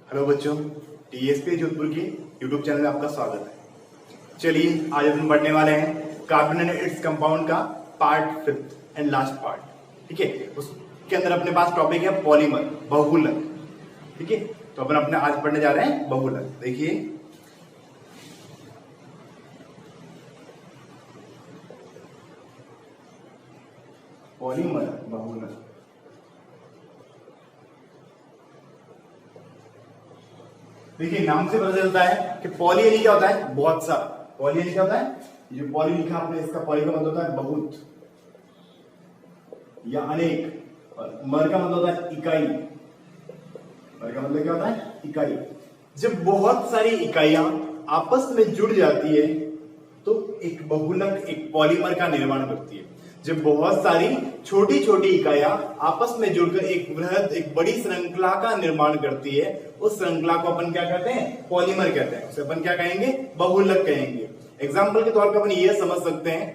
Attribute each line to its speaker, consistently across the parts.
Speaker 1: Hello बच्चों, TSP Jodhpur के YouTube channel में आपका स्वागत है। चलिए आज हम पढ़ने वाले हैं कार्बन एंड इट्स कंपाउंड का part 5th and last part. ठीक है, उसके अंदर अपने पास टॉपिक है पॉलीमर, बहुलक। ठीक है, तो अपन अपने आज पढ़ने जा रहे हैं बहुलक। देखिए पॉलीमर, बहुलक। देखिए नाम से पता चलता है कि पॉली यानी क्या होता है, बहुत सा। पॉली यानी क्या होता है, ये जो पॉली लिखा आपने, इसका पॉली का मतलब होता है बहुत या अनेक, और मर का मतलब होता है इकाई। मर का मतलब क्या होता है, इकाई। जब बहुत सारी इकाइयां आपस में जुड़ जाती है तो एक बहुलक, एक पॉलीमर का निर्माण करती है। जब बहुत सारी छोटी छोटी इकाइयां आपस में जुड़कर एक बृहद, एक बड़ी श्रृंखला का निर्माण करती है, उस श्रृंखला को अपन क्या कहते हैं, पॉलीमर कहते हैं। उसे अपन क्या कहेंगे, बहुलक कहेंगे। एग्जाम्पल के तौर पर अपन ये समझ सकते हैं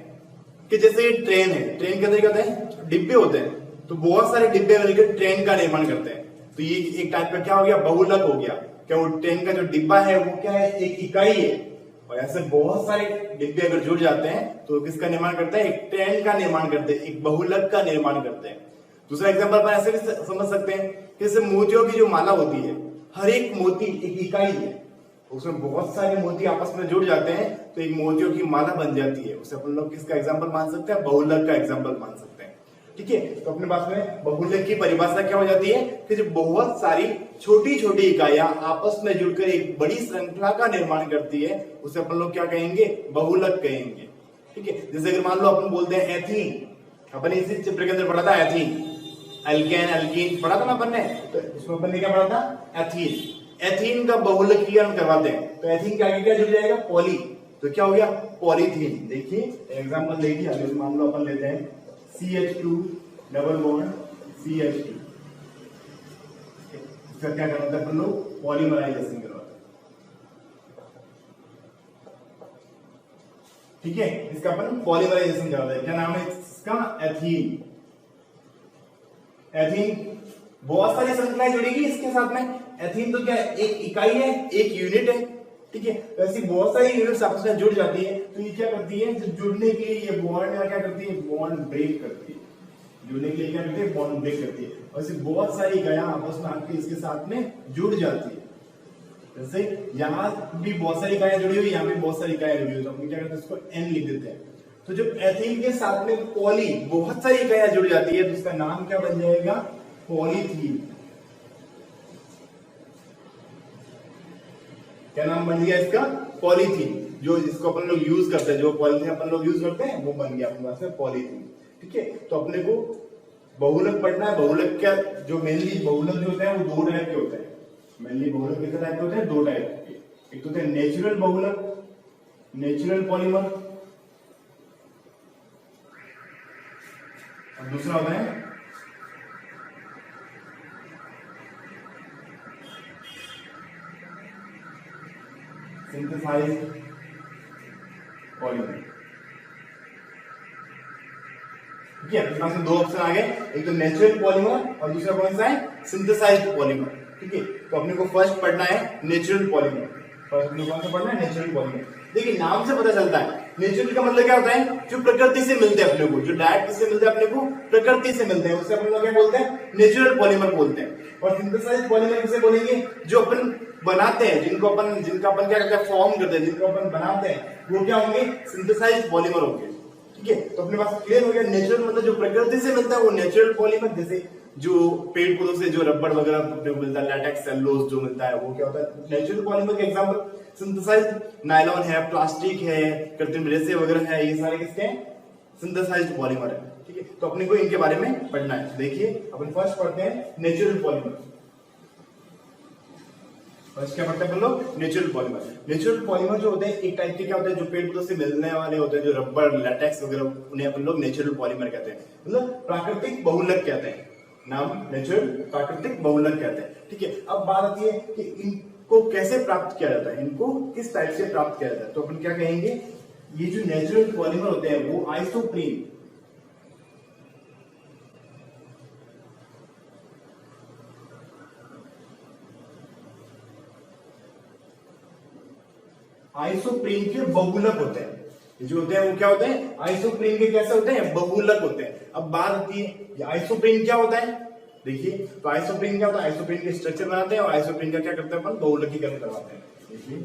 Speaker 1: कि जैसे ये ट्रेन है, ट्रेन के अंदर क्या होते हैं, डिब्बे होते हैं, तो बहुत सारे डिब्बे मिलकर ट्रेन का निर्माण करते हैं। तो ये एक टाइप का क्या हो गया, बहुलक हो गया। क्या वो ट्रेन का जो डिब्बा है वो क्या है, एक इकाई है। और ऐसे बहुत सारे डिब्बे अगर जुड़ जाते हैं तो किसका निर्माण करते हैं, एक ट्रेन का निर्माण करते हैं, एक बहुलक का निर्माण करते हैं। दूसरा एग्जांपल अपन ऐसे भी समझ सकते हैं कि जैसे मोतियों की जो माला होती है, हर एक मोती एक इकाई है, उसमें बहुत सारे मोती आपस में जुड़ जाते हैं तो एक मोतियों की माला बन जाती है। उसे अपन लोग किसका एग्जाम्पल मान सकते हैं, बहुलक का एग्जाम्पल मान सकते हैं। ठीक है, तो अपने पास में बहुलक की परिभाषा क्या हो जाती है कि जब बहुत सारी छोटी छोटी इकाइयां आपस में जुड़कर एक बड़ी श्रृंखला का निर्माण करती है, उसे अपन लोग क्या कहेंगे, बहुलक कहेंगे। ठीक है, जैसे अगर मान लो अपन बोलते हैं एथीन, अपन इसी चैप्टर के अंदर पढ़ा था एथीन, एल्केन एल्कीन पढ़ा था ना अपन ने, तो इसमें अपन ने क्या पढ़ा था, एथीन। एथीन का बहुलकीकरण करवाते हैं तो एथीन के आगे क्या जुड़ जाएगा, पॉली, तो क्या हो गया, पॉलीथीन। देखिए एग्जांपल देखिए, अगर मान लो अपन लेते हैं CH2 डबल बॉन्ड CH2, इसका क्या करते हैं अपन लोग, पॉलीमराइजेशन करवाते हैं। ठीक है, इसका अपन पॉलीमराइजेशन करवाते हैं। क्या नाम है इसका, एथीन। एथीन बहुत सारी श्रृंखलाएं जुड़ेगी इसके साथ में। एथीन तो क्या है, एक इकाई है, एक यूनिट है। ठीक है, तो ऐसी बहुत सारी यूनिट्स आपस में जुड़ जाती है तो ये क्या करती है, जब जुड़ने के लिए ये बॉन्ड क्या करती है, बॉन्ड ब्रेक करती है। जुड़ने के लिए क्या करती है, बॉन्ड ब्रेक करती है। और ऐसी बहुत सारी इकाइयां आपस में आके इसके साथ में जुड़ जाती है। जैसे यहाँ भी बहुत सारी इकाइयां जुड़ी हुई, यहाँ भी बहुत सारी इकाइयां जुड़ी हुई, तो हम क्या करते हैं, इसको N लिख देते हैं। तो जब एथीन के साथ में पॉली, बहुत सारी इकाइयां जुड़ जाती है तो इसका नाम क्या बन जाएगा, पॉलीथीन। क्या नाम बन गया इसका, पॉलीथीन। जो जिसको अपन लोग यूज करते हैं, जो पॉलीथीन अपन लोग यूज करते हैं वो बन गया अपने पास में पॉलीथीन। ठीक है, तो अपने को बहुलक पढ़ना है। बहुलक क्या, जो मेनली बहुलक जो होते हैं वो दो टाइप के होते हैं। मेनली बहुलक कितने टाइप के होते हैं, दो टाइप के। एक तो होते हैं नेचुरल बहुलक, नेचुरल पॉलीमर, और दूसरा होता है सिंथेसाइज्ड पॉलीमर। ठीक है, अपने पास में दो ऑप्शन आ गए, एक तो नेचुरल पॉलीमर और दूसरा कौन सा है, सिंथेसाइज्ड पॉलीमर। ठीक है, तो अपने को फर्स्ट पढ़ना है नेचुरल पॉलीमर। फर्स्ट अपने कौन सा पढ़ना है, नेचुरल पॉलीमर। देखिए नाम से पता चलता है, नेचुरल का मतलब क्या होता है, जो प्रकृति से मिलते हैं अपने को, जो डायरेक्ट किससे मिलते हैं अपने को, प्रकृति से मिलते हैं, उसे अपन लोग क्या बोलते हैं, नेचुरल पॉलीमर बोलते हैं। और सिंथेसाइज्ड पॉलीमर किसे बोलेंगे, जो अपन बनाते हैं, जिनका अपन क्या कहते हैं, फॉर्म करते हैं, जिनको अपन बनाते हैं, वो क्या होंगे, सिंथेसाइज्ड पॉलीमर होंगे। ठीक है, तो अपने पास क्लियर हो गया, नेचुरल मतलब जो प्रकृति से मिलता है वो नेचुरल पॉलीमर। जैसे जो पेड़ पौधों से जो रबड़ वगैरह अपने को मिलता है, लैटेक्स सेलुलोज जो मिलता है, वो क्या होता है, नेचुरल पॉलीमर के एग्जांपल। सिंथेसाइज्ड नायलॉन है, प्लास्टिक है, कृत्रिम रेसे वगैरह है, ये सारे किसके हैं, सिंथेसाइज्ड पॉलीमर है। ठीक है, तो अपने को इनके बारे में पढ़ना है। देखिए अपन फर्स्ट पढ़ते हैं नेचुरल पॉलीमर। फर्स्ट क्या पढ़ते हैं अपन लोग, नेचुरल पॉलीमर। नेचुरल पॉलीमर जो होते हैं एक टाइप के क्या होते हैं, जो पेड़ पौधों से मिलने वाले होते हैं, जो रबड़ लैटेक्स वगैरह, उन्हें अपन लोग नेचुरल पॉलीमर कहते हैं, मतलब प्राकृतिक बहुलक कहते हैं। नाम नेचुरल, प्राकृतिक बहुलक कहते हैं। ठीक है, अब बात आती है कि इनको कैसे प्राप्त किया जाता है, इनको किस टाइप से प्राप्त किया जाता है, तो अपन क्या कहेंगे, ये जो नेचुरल पॉलीमर होते हैं वो आइसोप्रीन, आइसोप्रीन के बहुलक होते हैं। ये जो होते हैं वो क्या होते हैं, आइसोप्रीन के कैसे होते हैं, बहुलक होते हैं। अब बात होती है आइसोप्रीन क्या होता है, देखिए तो आइसोप्रीन क्या होता है, आइसोप्रीन के स्ट्रक्चर बनाते हैं और आइसोप्रीन का क्या करते हैं अपन, बहुलकीकरण करवाते हैं। देखिए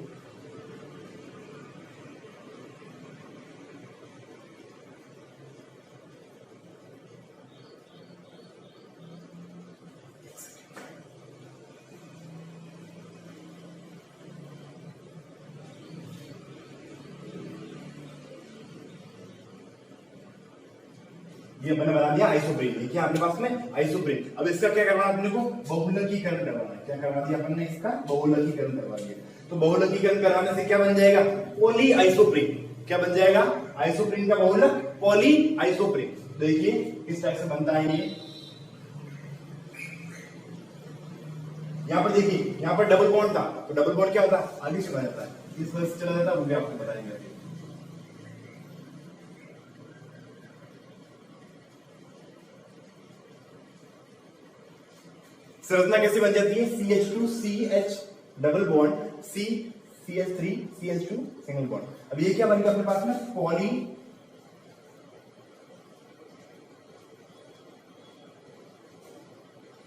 Speaker 1: ये मैंने बना दिया आइसोप्रीन। देखिए आपके पास में आइसोप्रीन। अब इसका क्या करवाना अपने को, बहुलकीकरण करवाना है। क्या करवा दिया अपन ने, इसका बहुलकीकरण करवा दिया। तो बहुलकीकरण करवाने से क्या बन जाएगा, पॉली आइसोप्रीन। क्या बन जाएगा, आइसोप्रीन का बहुलक पॉली आइसोप्रीन। देखिए इस टाइप से बनता है ये। यहाँ पर देखिए, यहाँ पर डबल बॉन्ड था, तो डबल बॉन्ड क्या होता है, आगे चला जाता है, इस वजह से चला जाता है, वो भी आपको बताएंगे। संरचना कैसी बन जाती है, CH2CH double bond CH3CH2 single bond. अब ये क्या बन गया अपने पास में, पॉली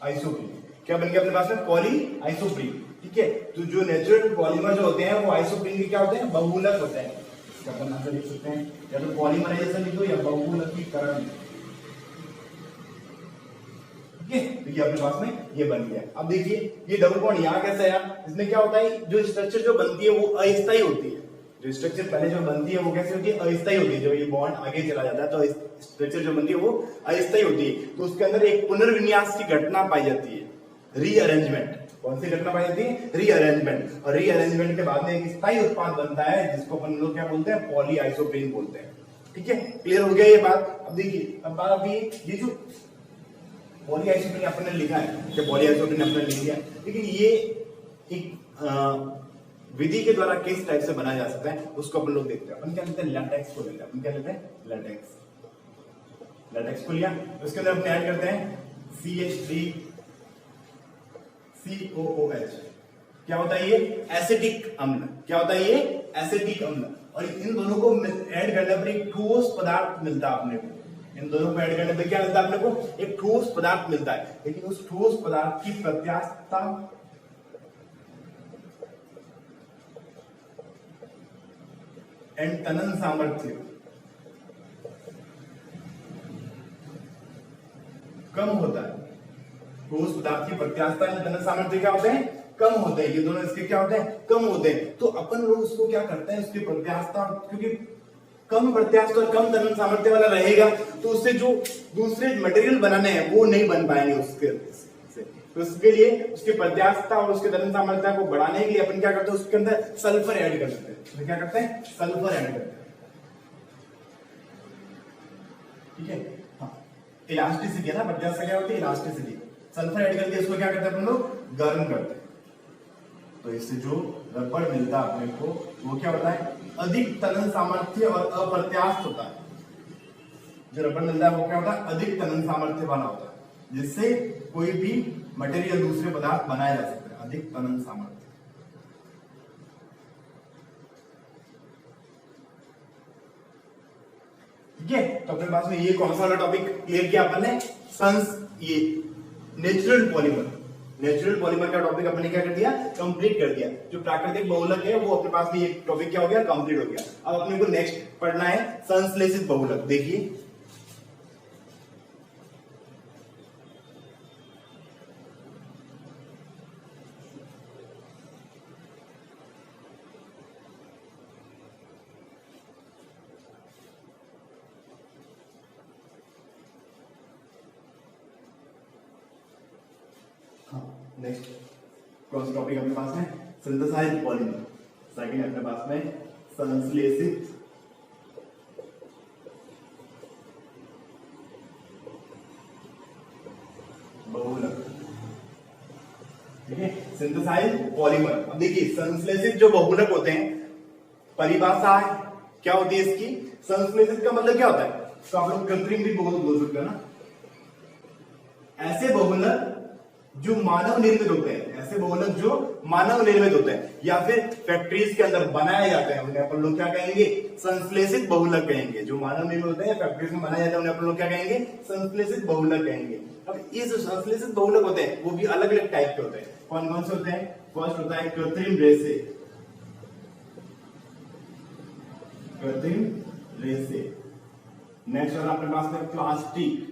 Speaker 1: आइसोप्रीन। क्या बन गया अपने पास में, पॉली आइसोप्रीन। ठीक है, तो जो नेचुरल पॉलीमर जो होते हैं वो आइसोप्रीन के क्या होते हैं, बहुलक होते हैं। इसका अपन आंसर लिख सकते हैं, या तो पॉलीमराइजेशन लिखो या बहुलकीकरण। तो ये अपने पास में ये बन गया। अब देखिए ये डबल बॉन्ड यहाँ कैसा है यार, इसमें क्या होता है, जो स्ट्रक्चर जो बनती है वो अस्थायी होती है। जो स्ट्रक्चर पहले जो बनती है वो कैसे होती है, अस्थायी होती है। जब ये बॉन्ड आगे चला जाता है तो स्ट्रक्चर जो बनती है वो अस्थायी होती है। तो उसके अंदर एक पुनर्विन्यास की घटना पाई जाती है, रीअरेंजमेंट। कौन सी घटना पाई जाती है, रीअरेंजमेंट। और रीअरेंजमेंट के बाद में एक स्थायी उत्पाद बनता है जिसको अपन लोग क्या बोलते हैं, पॉली आइसोप्रीन बोलते हैं। ठीक है, क्लियर हो गया ये बात। अब देखिए अब बात आती है, ये जो पॉली आइसोप्रीन अपने लिखा है कि पॉली आइसोप्रीन अपने लिख दिया, लेकिन ये एक विधि के द्वारा किस टाइप से बनाया जा सकता है उसको अपन लोग देखते हैं। अपन क्या लेते हैं, लैटेक्स को लेते हैं। अपन क्या लेते हैं, लैटेक्स। लैटेक्स को लिया, उसके अंदर अपने ऐड करते हैं CH3COOH। क्या होता है ये, एसिटिक अम्ल। क्या होता है ये, एसिटिक अम्ल। और इन दोनों को ऐड करने पर एक ठोस पदार्थ मिलता है अपने को। इन दोनों को ऐड करने पर क्या मिलता है अपने को, एक ठोस पदार्थ मिलता है। लेकिन उस ठोस पदार्थ की प्रत्यास्थता एंड तनन सामर्थ्य कम होता है। ठोस पदार्थ की प्रत्यास्थता एंड तनन सामर्थ्य क्या होते हैं, कम होते हैं। ये दोनों इसके क्या होते हैं, कम होते हैं। तो अपन लोग उसको क्या करते हैं, उसकी प्रत्यास्थता, क्योंकि कम प्रत्यास्थता और कम तनन सामर्थ्य वाला रहेगा तो उससे जो दूसरे मटेरियल बनाने हैं वो नहीं बन पाएंगे उसके से। तो उसके लिए उसकी प्रत्यास्थता और उसके तनन सामर्थ्य को बढ़ाने के लिए अपन क्या करते हैं, उसके अंदर सल्फर ऐड कर देते हैं। तो क्या करते हैं, सल्फर ऐड करते हैं। ठीक है, हाँ इलास्टिसिटी है ना, प्रत्यास्थता क्या होती है, इलास्टिसिटी। सल्फर ऐड करके इसको क्या करते हैं अपन लोग, गर्म करते हैं। तो इससे जो रबड़ मिलता है अपने को वो क्या होता है, अधिक तनन सामर्थ्य और अप्रत्यास्थ होता है। जो रबड़ मिलता है वो क्या होता है, अधिक तनन सामर्थ्य वाला होता है, जिससे कोई भी मटेरियल दूसरे पदार्थ बनाए जा सकते हैं। अधिक तनन सामर्थ्य। ठीक है, तो अपने पास में ये कौन सा वाला टॉपिक क्लियर किया अपन ने, ये नेचुरल पॉलीमर। नेचुरल पॉलीमर का टॉपिक अपने क्या कर दिया, कंप्लीट कर दिया। जो प्राकृतिक बहुलक है वो अपने पास में ये टॉपिक क्या हो गया, कंप्लीट हो गया। अब अपने को नेक्स्ट पढ़ना है संश्लेषित बहुलक। देखिए नेक्स्ट कौन सा टॉपिक अपने पास है, सिंथेसाइज्ड पॉलीमर। सेकंड अपने पास में संश्लेषित बहुलक। ठीक है, सिंथेसाइज्ड पॉलीमर। अब देखिए संश्लेषित जो बहुलक होते हैं, परिभाषा है क्या होती है इसकी, संश्लेषित का मतलब क्या होता है, तो आप लोग कृत्रिम भी बोल सकते हैं ना। ऐसे बहुलक जो मानव निर्मित होते हैं, ऐसे बहुलक जो मानव निर्मित होते हैं या फिर फैक्ट्रीज के अंदर बनाए जाते हैं उन्हें अपन लोग क्या कहेंगे, संश्लेषित बहुलक कहेंगे। जो मानव निर्मित होते हैं फैक्ट्रीज में बनाए जाते हैं उन्हें अपन लोग क्या कहेंगे, संश्लेषित बहुलक कहेंगे। अब ये जो संश्लेषित बहुलक होते हैं वो भी अलग अलग टाइप के होते हैं। कौन कौन से होते हैं? फर्स्ट होता है कृत्रिम रेशे, कृत्रिम रेशे। नेक्स्ट वाला अपने पास में प्लास्टिक,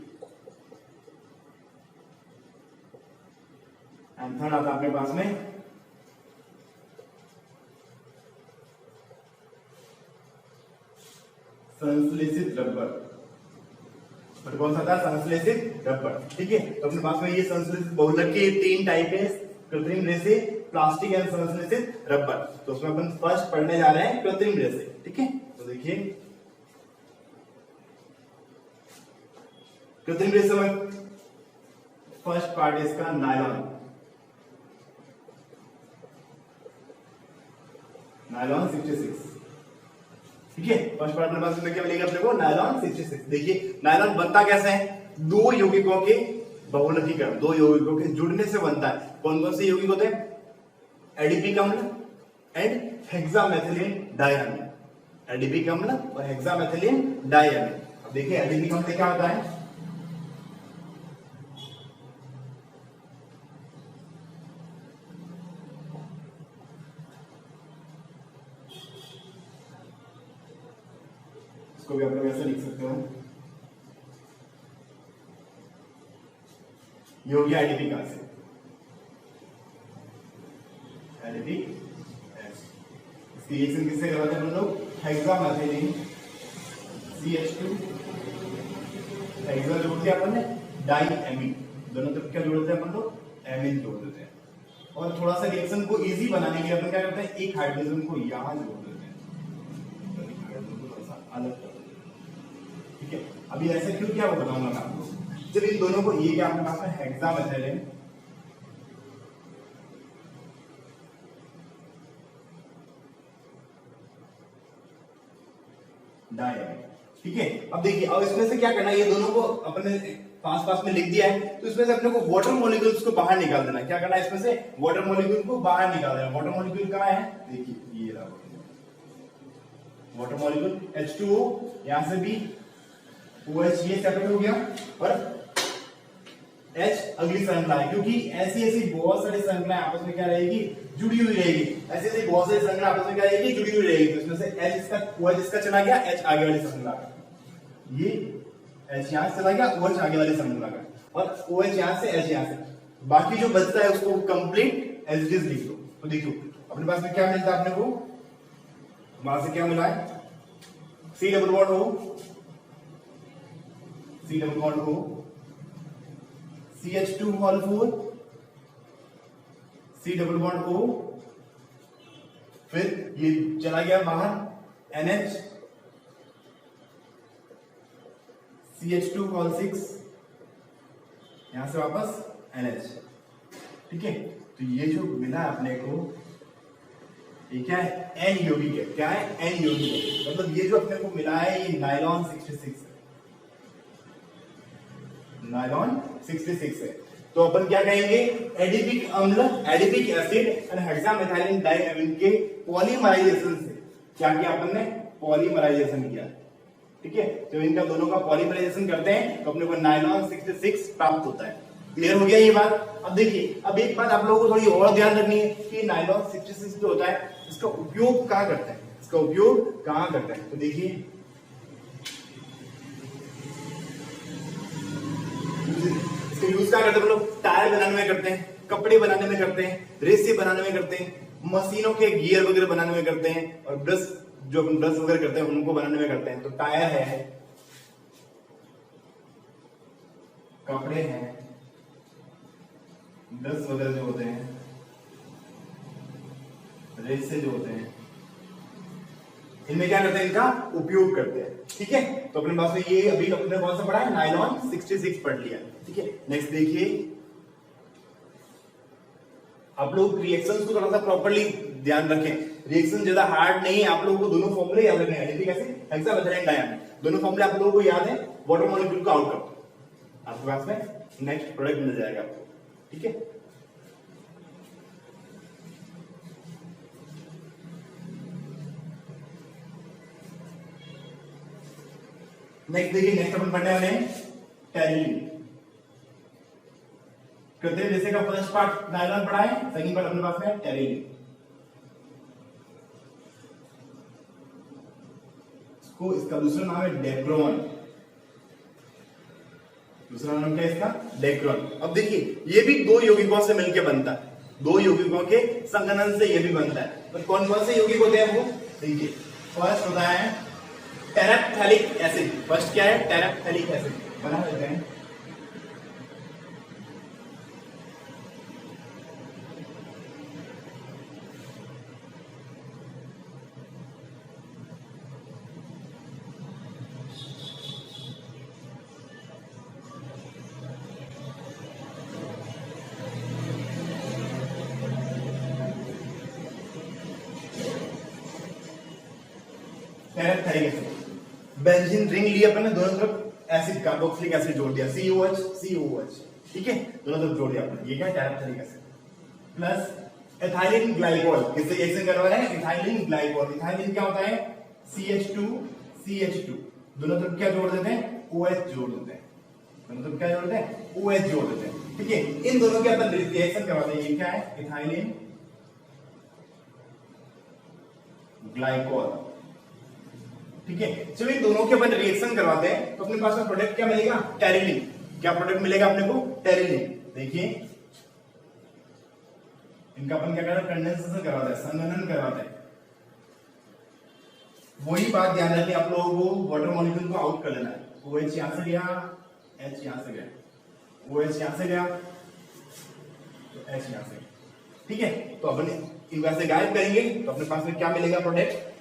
Speaker 1: एंड थर्ड आता है अपने पास में संश्लेषित रबर। और कौन सा था? संश्लेषित रबर। ठीक है, तो अपने पास में ये संश्लेषित बहुलक के 3 टाइप है, कृत्रिम रेशे, प्लास्टिक एंड संश्लेषित रबर। तो उसमें अपन फर्स्ट पढ़ने जा रहे हैं कृत्रिम रेशे। ठीक है, तो देखिए कृत्रिम रेशे में फर्स्ट पार्ट है इसका नायलॉन। नायलॉन 66। ठीक है, फर्स्ट पार्ट में पास में क्या मिलेगा अपने को? नायलॉन 66। देखिए नायलॉन बनता कैसे है? 2 यौगिकों के बहुलकीकरण, 2 यौगिकों के जुड़ने से बनता है। कौन कौन से यौगिक होते हैं? एडिपिक अम्ल एंड हेक्सामेथिलीन डायअमीन। एडिपिक अम्ल और हेक्सामेथिलीन डायअमीन। अब देखिए एडिपिक अम्ल क्या होता है? इसको भी आप लोग ऐसे लिख सकते हो, ये हो गया एडिपिक एसिड, एडिपिक एसिड। इसकी रिएक्शन किससे करवाते हैं हम लोग? हेक्सामेथिलीन CH2 हेक्सा जोड़ के अपन ने डाइएमीन, दोनों तरफ क्या जोड़ देते हैं अपन लोग? एमीन जोड़ देते हैं। और थोड़ा सा रिएक्शन को इजी बनाने के लिए अपन क्या करते हैं? एक हाइड्रोजन को यहां जोड़ देते हैं, हाइड्रोजन को थोड़ा सा अलग कर देते हैं। ठीक है, अभी ऐसे क्यों किया वो बताऊंगा मैं आपको। जब इन दोनों को, ये क्या अपने पास में हेक्सामेथिलीन डाइएमीन। ठीक है, अब देखिए अब इसमें से क्या करना है, ये दोनों को अपने पास पास में लिख दिया है, तो इसमें से अपने को वाटर मॉलिक्यूल्स को बाहर निकाल देना है। क्या करना है? इसमें से वाटर मॉलिक्यूल को बाहर निकाल देना है। वाटर मॉलिक्यूल कहां है? देखिए ये रहा वाटर मॉलिक्यूल H2O, यहां से भी OH ये सेपरेट हो गया और H अगली श्रृंखला है, क्योंकि ऐसी ऐसी बहुत सारी श्रृंखलाएं आपस में क्या रहेगी? जुड़ी हुई रहेगी। ऐसी ऐसी बहुत सारी श्रृंखला आपस में क्या रहेगी? जुड़ी हुई रहेगी। तो इसमें से H इसका OH इसका चला गया, H आगे वाली श्रृंखला का, ये H यहां से चला गया, OH आगे वाली श्रृंखला का, और OH यहां से, H यहां से, बाकी जो बचता है उसको कंप्लीट एज इट इज लिख दो। तो देखो अपने पास में क्या मिलता है अपने को? वहां से क्या मिला है? C double bond O, C double bond O, CH2 whole 4, C double bond O, फिर ये चला गया बाहर NH, CH2 होल 6, यहां से वापस NH। ठीक है, तो ये जो मिला अपने को ये क्या है? N यौगिक है। क्या है? N यौगिक है। मतलब ये जो अपने को मिला है ये नायलॉन 66 है, नायलॉन 66 है। तो अपन क्या कहेंगे? एडिपिक अम्ल, एडिपिक एसिड और हेक्सामेथिलीन डाइएमीन के पॉलीमराइजेशन से क्या किया अपन ने? पॉलीमराइजेशन किया। ठीक है, तो इनका दोनों का पॉलीमराइजेशन करते हैं तो अपने को नायलॉन 66 प्राप्त होता है। क्लियर हो गया ये बात? अब देखिए, अब एक बात आप लोगों को थोड़ी और ध्यान रखनी है कि नायलॉन 66 जो होता है इसका उपयोग कहां करते हैं? इसका उपयोग कहां करते हैं? तो देखिए इसका यूज क्या करते हैं? लोग टायर बनाने में करते हैं, कपड़े बनाने में करते हैं, रेसे बनाने में करते हैं, मशीनों के गियर वगैरह बनाने में करते हैं, और ब्रश जो अपन ब्रश वगैरह करते हैं उनको बनाने में करते हैं। तो टायर है, कपड़े हैं, ब्रश वगैरह जो होते हैं, रेसे जो होते हैं, इनमें क्या करते हैं? इनका उपयोग करते हैं। ठीक है, तो अपने पास में ये अभी अपने कौन सा पढ़ा है? नायलॉन 66 पढ़ लिया। ठीक है, नेक्स्ट देखिए, आप लोग रिएक्शंस को थोड़ा सा प्रॉपर्ली ध्यान रखें। रिएक्शन ज्यादा हार्ड नहीं है, आप लोगों को दोनों फॉर्मूले याद रखने हैं। ठीक है, हेक्सामेथिलीन डाइएमीन दोनों फॉर्मूले आप लोगों को याद है। वाटर मॉलिक्यूल का आउटकम आपके पास में नेक्स्ट प्रोडक्ट मिल जाएगा आपको। ठीक है, नेक्स्ट देखिए, नेक्स्ट अपन पढ़ने वाले हैं टेरिलिन। कृत्रिम रेसे का फर्स्ट पार्ट नायलॉन पढ़ा है, सेकंड पार्ट अपने पास में टेरिलिन। इसको इसका दूसरा नाम है डेक्रोन। दूसरा नाम क्या है इसका? डेक्रोन। अब देखिए ये भी दो यौगिकों से मिलकर बनता है, दो यौगिकों के संघनन से ये भी बनता है। तो कौन कौन से यौगिक होते हैं वो देखिए। फर्स्ट होता है टेरेप्थेलिक एसिड। फर्स्ट क्या है? टेरेप्थेलिक एसिड। बना लेते हैं। टेरेप्थेलिक एसिड। बेंजीन रिंग लिया अपन ने, दोनों तरफ एसिड कार्बोक्सिलिक एसिड जोड़ दिया, COH COH, ठीक है, दोनों तरफ जोड़ दिया अपन। ये क्या? टेरेप्थेलिक एसिड। Plus ethylene glycol. किससे रिएक्शन करवा रहे हैं? Ethylene glycol. एथाइलिन क्या होता है? CH2 CH2, दोनों तरफ क्या जोड़ देते हैं? OH जोड़ देते हैं। दोनों तरफ क्या जोड़ देते हैं? OH जोड़ देते हैं, ठीक है। इन दोनों के अपन रिएक्शन करवाते हैं। ये क्या है? एथाइलिन ग्लाइकोल, ठीक है। जब इन दोनों के अपन रिएक्शन करवाते हैं तो अपने पास में प्रोडक्ट क्या मिलेगा? टेरिलिन। क्या प्रोडक्ट मिलेगा अपने को? टेरिलिन। देखिए इनका अपन क्या करते हैं? कंडेंसेशन करवाते हैं, संघनन करवाते हैं। वही बात ध्यान रखिए आप लोगों को, वाटर मॉलिक्यूल को आउट कर लेना है। OH यहां से गया, H यहां से गया, OH यहां से गया, तो H यहां से, ठीक है। तो अपन इनका से गायब करेंगे तो अपने पास में क्या मिलेगा? प्रोडक्ट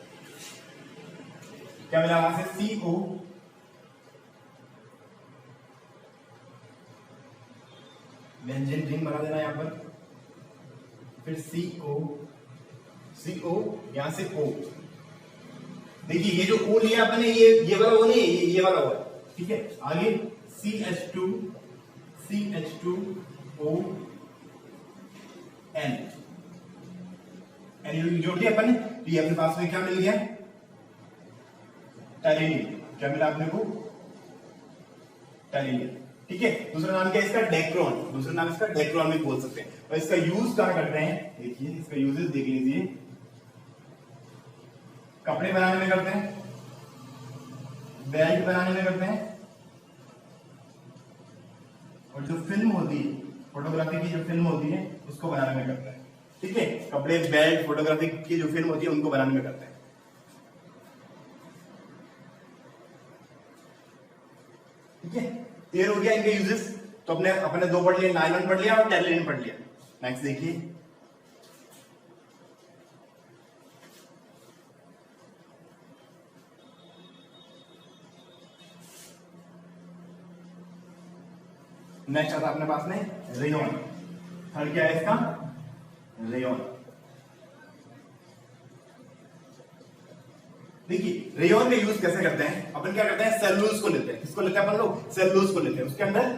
Speaker 1: क्या मिला वहां से? CO, बेंजीन रिंग बना देना यहां पर, फिर CO यहां से O। देखिए ये जो O लिया अपन ने, ये वाला O नहीं, ये वाला O है, ठीक है। आगे CH2 CH2O N जोड़ दिया अपन ने। तो ये अपने पास में क्या मिल गया? टेरिलिन। क्या मिला अपने को? टेरिलिन, ठीक है। दूसरा नाम क्या है इसका? डेक्रोन। दूसरा नाम इसका डेक्रोन भी बोल सकते हैं। और इसका यूज कहां करते हैं? देखिए इसका यूजेस देख लीजिए। कपड़े बनाने में करते हैं, बेल्ट बनाने में करते हैं, और जो फिल्म होती है, फोटोग्राफी की जो फिल्म होती है उसको बनाने में करते हैं, ठीक है। कपड़े, बेल्ट, फोटोग्राफी की जो फिल्म होती है उनको बनाने में करते हैं, ठीक है। क्लियर हो गया इनके यूजेस। तो अपने दो पढ़ लिए, नायलॉन पढ़ लिया और टेरिलिन पढ़ लिया। नेक्स्ट देखिए, नेक्स्ट आता है अपने पास में रेयॉन। थर्ड क्या है इसका? रेयॉन। देखिए रेयॉन का यूज कैसे करते हैं? अपन क्या करते हैं? सेलुलोज को लेते हैं। किसको लेते हैं अपन लोग? सेलुलोज को लेते हैं। उसके अंदर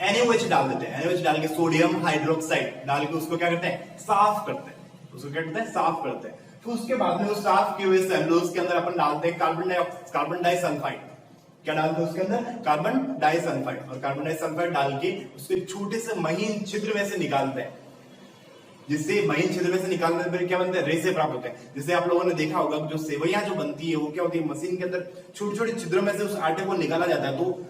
Speaker 1: NaOH डाल देते हैं। NaOH डाल के सोडियम हाइड्रोक्साइड डाल के उसको क्या करते हैं? साफ करते हैं। उसको क्या करते हैं? साफ करते हैं। फिर उसके बाद में उस साफ किए हुए सेलुलोज के अंदर अपन डालते हैं कार्बन डाइसल्फाइड। क्या डालते हैं उसके अंदर? Carbon disulphide. और कार्बन डाइसल्फाइड डाल के उसके छोटे से महीन छिद्र में से निकालते हैं। जिससे महीन छिद्र में से निकालने पर क्या बनता है? रेसे प्राप्त होते हैं। जैसे आप लोगों ने देखा होगा जो सेवइयां जो बनती है वो क्या होती है? मशीन के अंदर छोटे छोटे छिद्रों में से उस आटे को निकाला जाता है, तो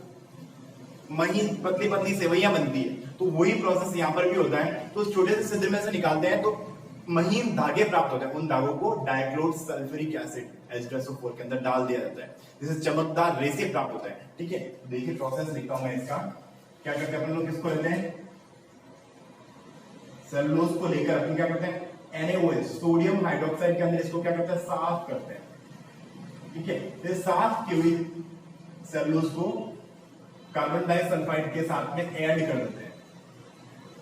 Speaker 1: महीन पतली पतली सेवइयां बनती है। तो वही प्रोसेस यहाँ पर भी होता है। तो उस छोटे से छिद्र में से निकालते हैं तो महीन धागे प्राप्त होते हैं। उन धागों को डाइक्लोर सल्फ्यूरिक एसिड H2SO4 के अंदर डाल दिया जाता है, जिससे चमकदार रेसे प्राप्त होता है, ठीक है। देखिए प्रोसेस लिखता हूं मैं इसका। क्या करते हैं अपन लोग? किसको लेते हैं? सेलुलोज को लेकर अपन क्या करते हैं? NaOH सोडियम हाइड्रोक्साइड के अंदर इसको क्या करते हैं? साफ करते हैं, ठीक है। तो साफ की हुई सेलुलोज को कार्बन डाइसल्फाइड के साथ में ऐड कर देते हैं।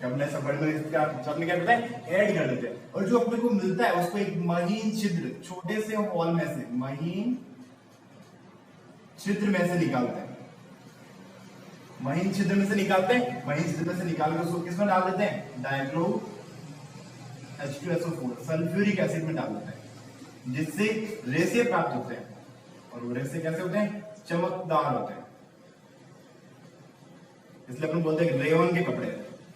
Speaker 1: कार्बन डाइसल्फाइड में साथ में क्या करते हैं? ऐड कर देते हैं। और जो अपने को मिलता है उसको एक महीन छिद्र, छोटे से होल में से, महीन छिद्र में से निकालते हैं। महीन छिद्र में से निकालते हैं। महीन छिद्र में से निकाल कर उसको किसमें डाल देते हैं? डाइक्लोर H2SO4 सल्फ्यूरिक एसिड में डाल देते हैं, जिससे रेसे प्राप्त होते हैं। और वो रेसे कैसे होते हैं? चमकदार होते हैं। इसलिए अपन बोलते हैं रेयन के कपड़े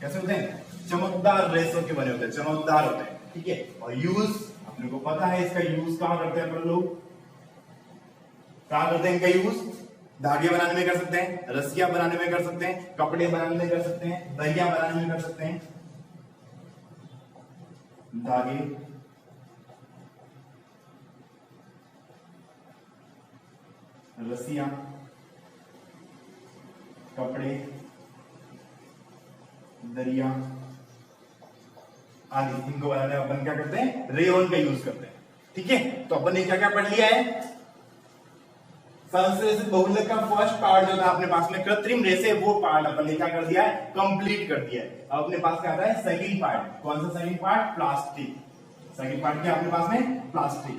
Speaker 1: कैसे होते हैं, चमकदार रेशों के बने होते हैं, चमकदार होते हैं, ठीक है। और यूज अपने को पता है इसका यूज कहां करते हैं अपन लोग, कहां करते हैं इनका यूज, धागे बनाने में कर सकते हैं, रस्सियां बनाने में कर सकते हैं, कपड़े बनाने में कर सकते हैं, दरिया बनाने में कर सकते हैं, धागे, रस्सियां, कपड़े, दरिया आदि, इनको बनाने में अपन क्या करते हैं, रेयन का यूज करते हैं, ठीक है। तो अपन ने क्या क्या पढ़ लिया है, संश्लेषित बहुलक का फर्स्ट पार्ट जो था अपने पास में कृत्रिम रेशे, वो पार्ट अपन ने क्या कर दिया है, कंप्लीट कर दिया है। अब अपने पास क्या आता है सेकंड पार्ट, कौन सा second part, plastic. Second part क्या अपने पास में, प्लास्टिक।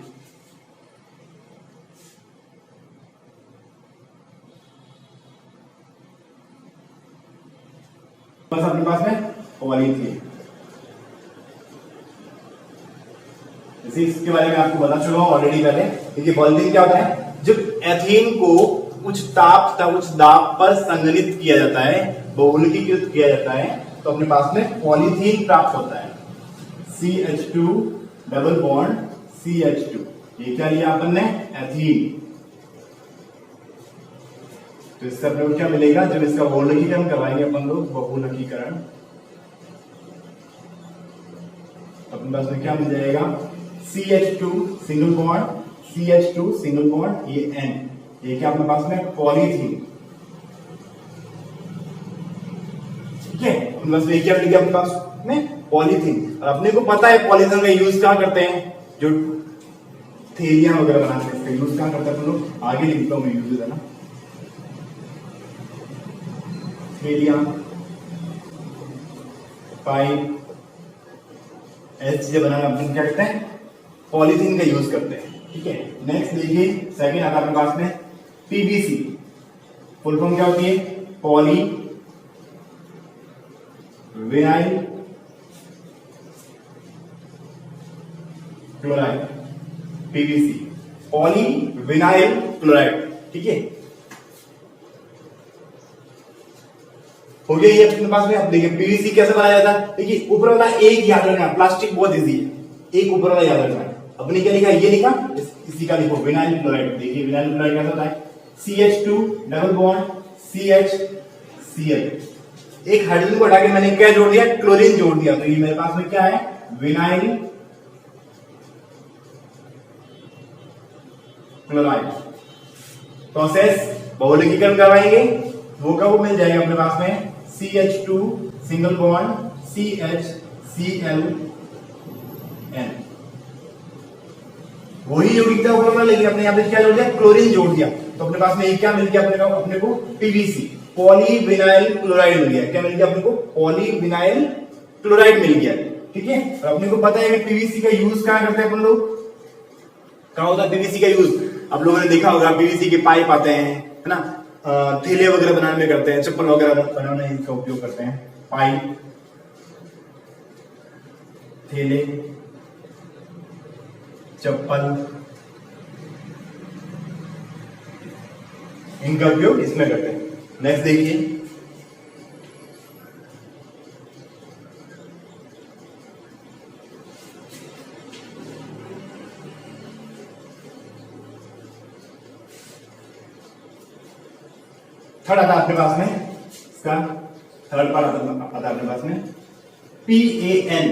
Speaker 1: बस अपने पास में पॉलीथीन, इसके बारे में आपको बता चुका हूं ऑलरेडी पहले। देखिए पॉलीथीन क्या होता है, जब एथीन को उच्च ताप तथा उच्च दाब पर संघनित किया जाता है, बहुलकीकृत किया जाता है, तो अपने पास में पॉलीथीन प्राप्त होता है। CH2 डबल बॉन्ड CH2, ये क्या लिया अपन ने, एथीन। तो इससे अपने को क्या मिलेगा, जब इसका बहुलकीकरण करवाएंगे अपन लोग, बहुलकीकरण, अपने पास में क्या मिल जाएगा, CH2 single bond CH2 single bond, ये N, ये क्या अपने पास में पॉलीथीन, ठीक है। अपने पास में क्या मिल गया, अपने पास में पॉलीथीन। और अपने को पता है पॉलीथीन का यूज कहां करते हैं, जो थैलियां वगैरह बनाने में इसका यूज कहां करते हैं अपन लोग, आगे लिखता हूं मैं यूज है ना, थैलियां, पाइप, ऐसी चीजें बनाने अपन क्या करते हैं, पॉलीथीन का यूज करते हैं, ठीक है। नेक्स्ट देखिए सेकंड आता है अपने पास में PVC, फुल फॉर्म क्या होती है, poly vinyl chloride, PVC, poly vinyl chloride, ठीक है। हो गया ये अपने पास में। अब देखिए PVC कैसे बनाया जाता है, देखिए ऊपर वाला एक याद रखना, प्लास्टिक बहुत इजी है, एक ऊपर वाला याद रखना है। अपने क्या लिखा, ये लिखा, इसी का लिखो विनाइल क्लोराइड। देखिए विनाइल क्लोराइड कैसा होता है, CH2 डबल बॉन्ड CHCl, एक हाइड्रोजन को हटा के मैंने क्या जोड़ दिया, क्लोरीन जोड़ दिया, तो ये मेरे पास में क्या है, विनाइल क्लोराइड। प्रोसेस बहुलकीकरण करवाएंगे, वो का वो मिल जाएगा अपने पास में CH2 single bond CHCl N, वही यौगिकता ऊपर वाला, लेकिन अपने यहां पे क्या जोड़ दिया, क्लोरीन जोड़ दिया, तो अपने पास में ये क्या मिल गया अपने को PVC, पॉली विनाइल क्लोराइड मिल गया। क्या मिल गया अपने को, पॉली विनाइल क्लोराइड मिल गया, ठीक है। और अपने को पता है कि PVC का यूज कहां करते हैं अपन लोग, कहां होता है PVC का यूज, आप लोगों ने देखा होगा PVC के पाइप आते हैं, है ना, थैले वगैरह बनाने में करते हैं, चप्पल वगैरह बनाने में इसका उपयोग करते हैं, पाइप, थैले, चप्पल, इनका उपयोग इसमें करते हैं। नेक्स्ट देखिए थर्ड आता है अपने पास में, इसका थर्ड पार्ट आता है अपने पास में PAN,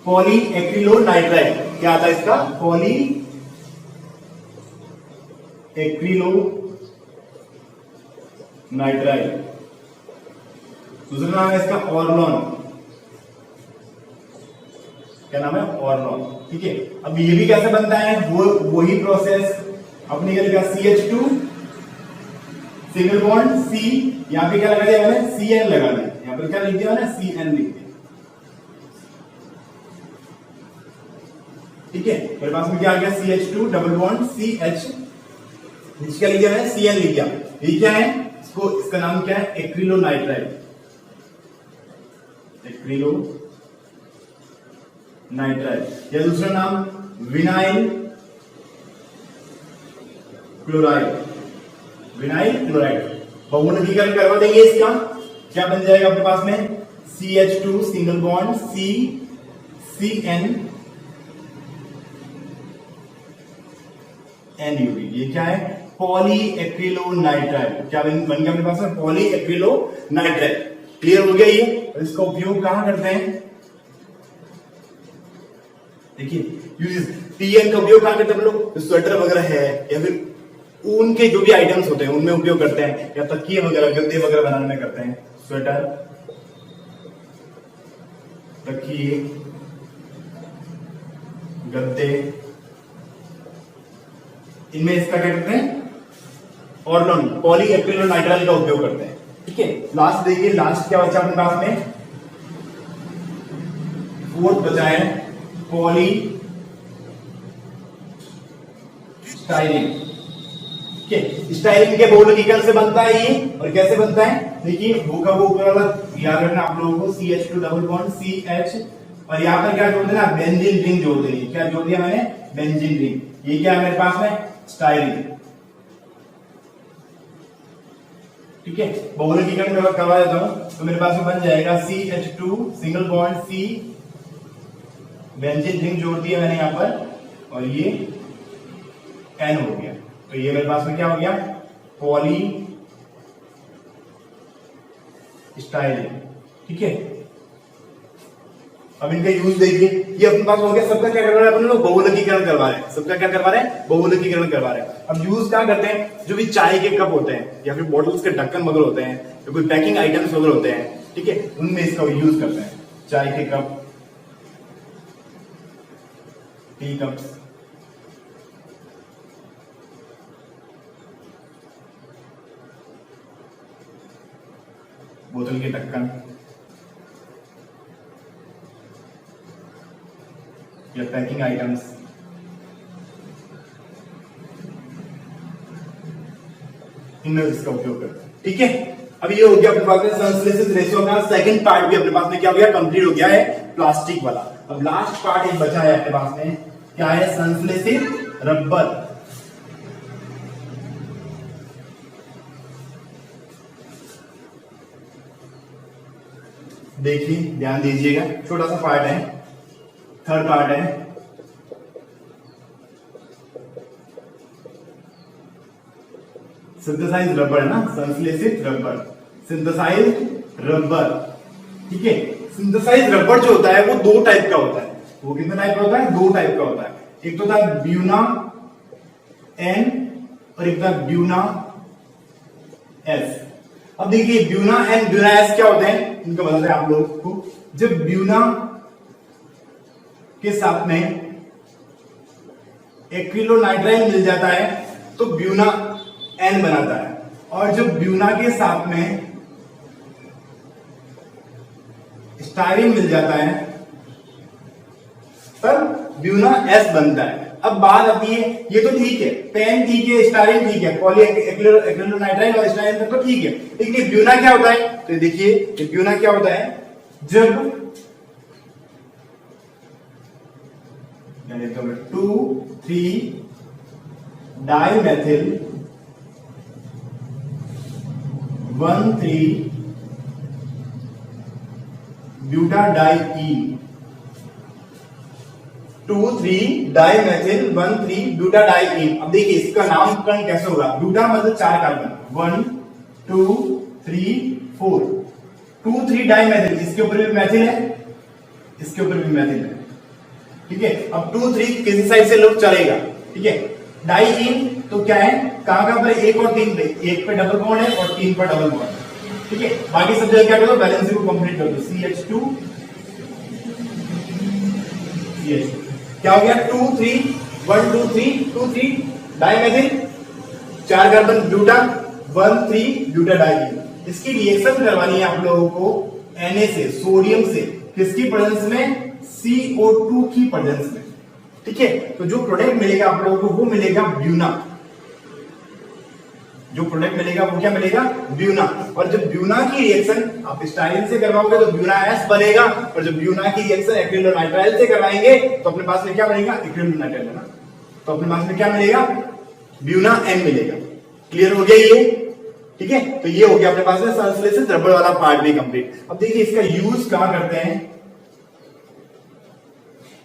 Speaker 1: पॉली एक्रिलोनाइट्राइड। क्या आता है इसका, पॉली एक्रिलोनाइट्राइड, दूसरा नाम है इसका ऑर्नोन, क्या नाम है, ऑर्नोन, ठीक है। अब ये भी कैसे बनता है, वही प्रोसेस अपने क्या लिखा, CH2 सिंगल बॉन्ड C, यहां पे क्या लगा दिया मैंने, CN लगा दिया, यहां पर क्या लिख दिया मैंने, CN लिख दिया, ठीक है। मेरे पास में क्या आ गया, CH2 डबल बॉन्ड CH, नीचे क्या लिख दिया मैंने, CN लिख दिया। ये क्या है, इसका नाम क्या है, एक्रिलोनाइट्राइड, एक्रिलोनाइट्राइड, या दूसरा नाम विनाइल क्लोराइड, विनाइल क्लोराइड। बहुलकीकरण करवा देंगे इसका, क्या बन जाएगा अपने पास में, CH2 single bond CN NUV, ये क्या है, पॉलीएक्रिलोनाइट्राइल। क्या बन गया अपने पास में, पॉलीएक्रिलोनाइट्राइल। क्लियर हो गया ये। और इसका उपयोग कहां करते हैं, देखिए यूज TN का उपयोग कहां करते हैं हम लोग, स्वेटर वगैरह है या फिर ऊन के जो भी आइटम्स होते हैं उनमें उपयोग करते हैं, या तकिए वगैरह गद्दे वगैरह बनाने में करते हैं। स्वेटर, तकिए, गद्दे, इनमें इसका क्या करते हैं, ऑर्लोन पॉलीएक्रिलोनाइट्राइल का उपयोग करते हैं। ठीक है, लास्ट देखिए, लास्ट क्या बचा अपने पास में, फोर्थ बचा है पॉली स्टाइरिन। स्टाइरिन के बहुलकीकरण से बनता है ये, और कैसे बनता है, देखिए वो का वो ऊपर वाला याद रखना आप लोगों को, CH2 डबल बॉन्ड CH, और यहाँ पर क्या जोड़ देना, बेंजीन रिंग जोड़ देनी। क्या जोड़ दिया मैंने, बेंजीन रिंग। ये क्या है मेरे पास में, स्टाइरिन। ठीक है, बहुलकीकरण करवा देता हूं तो मेरे पास में बन जाएगा CH2 single bond C, benzene ring जोड़ दिया मैंने यहां पर, और ये N हो गया। तो ये मेरे पास में क्या हो गया, पॉली स्टाइरिन। ठीक है, अब इनका यूज देखिए, ये अपने पास हो गया। सबका क्या करवा रहे हैं अपन लोग, बहुलकीकरण करवा रहे हैं। सबका क्या करवा रहे हैं, बहुलकीकरण करवा रहे हैं। अब यूज क्या करते हैं, जो भी चाय के कप होते हैं या फिर बॉटल्स के ढक्कन वगैरह होते हैं या कोई पैकिंग आइटम्स वगैरह होते हैं, ठीक है, उनमें इसका यूज करते हैं। चाय के कप, टी कप्स, बोतल के ढक्कन या पैकिंग आइटम्स, इनमें इसका उपयोग करते हैं। ठीक है, अब ये हो गया अपने पास में संश्लेषित रेशो का सेकंड पार्ट भी अपने पास में क्या हो गया, कंप्लीट हो गया है, प्लास्टिक वाला। अब लास्ट पार्ट एक बचा है अपने पास में, क्या है, संश्लेषित रबर। देखिए ध्यान दीजिएगा, छोटा सा पार्ट है, थर्ड पार्ट है। सिंथेसाइज रबर है ना, संश्लेषित रबर, सिंथेसाइज रबर। ठीक है, सिंथेसाइज रबर जो होता है वो दो टाइप का होता है। वो कितने टाइप का होता है, दो टाइप का होता है। एक तो होता है ब्यूना N और एक होता है ब्यूना S। अब देखिए ब्यूना N ब्यूना S क्या होते हैं, इनका मतलब है आप लोगों को, जब ब्यूना के साथ में एक्रिलोनाइट्राइल मिल जाता है तो ब्यूना N बनाता है, और जब ब्यूना के साथ में स्टाइरिन मिल जाता है तब ब्यूना S बनता है। अब बात आती है, ये तो ठीक है, पेन ठीक है, स्टाइरिन ठीक है, पॉलीएक्रिलोनाइट्राइल और स्टाइरिन तक तो ठीक है, लेकिन ये ब्यूना क्या होता है, तो देखिए ब्यूना क्या होता है, जब 2,3 डाइमेथिल 1,3 ब्यूटाडाइईन, 2,3 डाइमेथिल 1,3 ब्यूटाडाइईन। अब देखिए इसका नामकरण कैसे होगा, ब्यूटा मतलब 4 कार्बन, 1 2 3 4, 2,3 डाइमेथिल, इसके ऊपर भी मैथिल है, इसके ऊपर भी मैथिल है। ठीक है, अब 2,3 किसी साइड से लोग चलेगा। ठीक है, डाइईन तो क्या है, कहां पर, 1 और 3 पे, 1 पे डबल बॉन्ड है और 3 पर डबल बॉन्ड है। ठीक है, बाकी सब जगह क्या करो, बैलेंसिंग को कंप्लीट कर दो, CH2 CH2 क्या हो गया, 2,3 1 2 3 2,3 डाइमेथिल, 4 कार्बन ब्यूटा, 1,3 ब्यूटाडाइईन। इसकी रिएक्शन करवानी है आप लोगों को Na से, सोडियम से, किसकी प्रेजेंस में, CO2 की प्रेजेंस में। ठीक है, तो जो प्रोडक्ट मिलेगा आप लोगों को वो मिलेगा ब्यूना, जो प्रोडक्ट मिलेगा वो क्या मिलेगा, ब्यूना। और जब ब्यूना की रिएक्शन आप स्टाइरिन से करवाओगे तो ब्यूना S बनेगा, और जब ब्यूना की रिएक्शन एक्रिलोनाइट्राइल से करवाएंगे तो अपने पास में क्या बनेगा, एक्रिलोनाइट्राइल है ना, तो अपने पास में क्या मिलेगा, ब्यूना N मिलेगा। क्लियर हो गया ये। ठीक है, तो ये हो गया अपने पास में संश्लेषित रबड़ वाला पार्ट भी कंप्लीट। अब देखिए इसका यूज कहां करते हैं,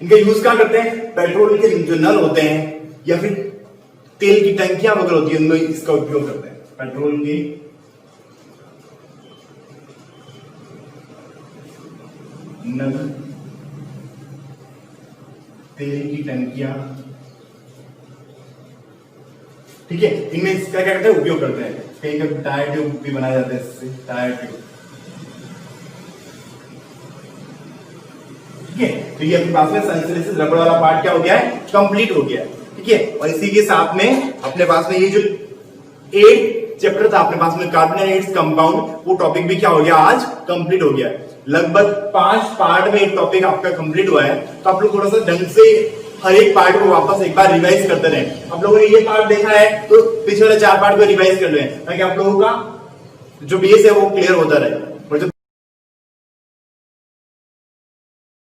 Speaker 1: इनका यूज कहां करते हैं, पेट्रोल के जो नल होते हैं या फिर तेल की टंकियां वगैरह होती है उनमें इसका उपयोग करते हैं। पेट्रोल की नल, तेल की टंकियां, ठीक है, इनमें इसका क्या करते हैं, उपयोग करते हैं। कहीं कभी टायर ट्यूब भी बनाए जाते हैं इससे, टायर ट्यूब, ठीक है। तो ये अपने पास में संश्लेषित रबड़ वाला पार्ट क्या हो गया है, कंप्लीट हो गया है, ठीक है। और इसी के साथ में अपने पास में ये जो 8 चैप्टर था अपने पास में कार्बोनेटेड कंपाउंड, वो टॉपिक भी क्या हो गया, आज कंप्लीट हो गया है। लगभग 5 पार्ट में एक टॉपिक आपका कंप्लीट हुआ है। तो आप लोग थोड़ा सा ढंग से हर एक पार्ट को वापस एक बार रिवाइज करते रहे। आप लोगों ने ये पार्ट देखा है तो पिछले 4 पार्ट को रिवाइज कर लें, ताकि आप लोगों का जो बेस है वो क्लियर होता रहे।